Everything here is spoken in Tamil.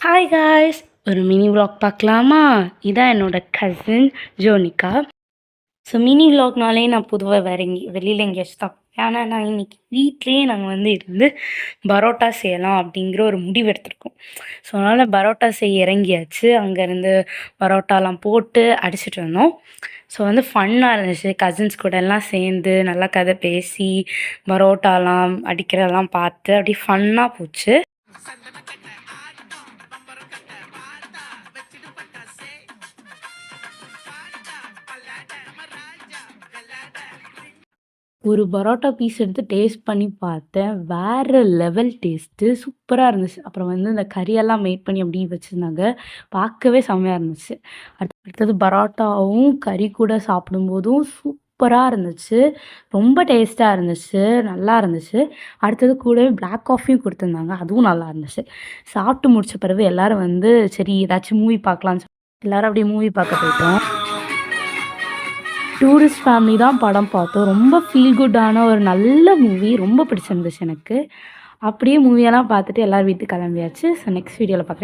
ஹாய் காய்ஸ், ஒரு மினி விலாக் பார்க்கலாமா? இதான் என்னோட கசின் ஜோனிகா. ஸோ மினி விலாக்னாலே நான் பொதுவாக வேற வெளியில் எங்கேயாச்சும் தான். ஆனால் நான் இன்னைக்கு வீட்லேயே நாங்கள் இருந்து பரோட்டா செய்யலாம் அப்படிங்கிற ஒரு முடிவு எடுத்திருக்கோம். ஸோ அதனால் பரோட்டா செய்ய இறங்கியாச்சு. அங்கேருந்து பரோட்டாலாம் போட்டு அடிச்சிட்டு வந்தோம். ஸோ ஃபன்னாக இருந்துச்சு. கசின்ஸ் கூட எல்லாம் சேர்ந்து நல்லா கதை பேசி பரோட்டாலாம் அடிக்கிறதெல்லாம் பார்த்து அப்படியே ஃபன்னாக போச்சு. ஒரு பரோட்டா பீஸ் எடுத்து டேஸ்ட் பண்ணி பார்த்தேன். வேறு லெவல் டேஸ்ட்டு சூப்பராக இருந்துச்சு. அப்புறம் இந்த கறியெல்லாம் மேட் பண்ணி அப்படியே வச்சுருந்தாங்க. பார்க்கவே செம்மையாக இருந்துச்சு. அடுத்தது பரோட்டாவும் கறி கூட சாப்பிடும்போதும் சூப்பராக இருந்துச்சு. ரொம்ப டேஸ்ட்டாக இருந்துச்சு. நல்லா இருந்துச்சு. அடுத்தது கூடவே பிளாக் காஃபியும் கொடுத்துருந்தாங்க. அதுவும் நல்லா இருந்துச்சு. சாப்பிட்டு முடிச்ச பிறகு எல்லோரும் சரி ஏதாச்சும் மூவி பார்க்கலான்னு எல்லோரும் அப்படியே மூவி பார்க்க போயிட்டோம். டூரிஸ்ட் ஃபேமிலி தான் படம் பார்த்தோம். ரொம்ப ஃபீல் குட்டான ஒரு நல்ல மூவி. ரொம்ப பிடிச்சிருந்துச்சு எனக்கு. அப்படியே மூவியெல்லாம் பார்த்துட்டு எல்லோரும் வீட்டுக்கு கிளம்பியாச்சு. ஸோ நெக்ஸ்ட் வீடியோவில் பார்க்குறேன்.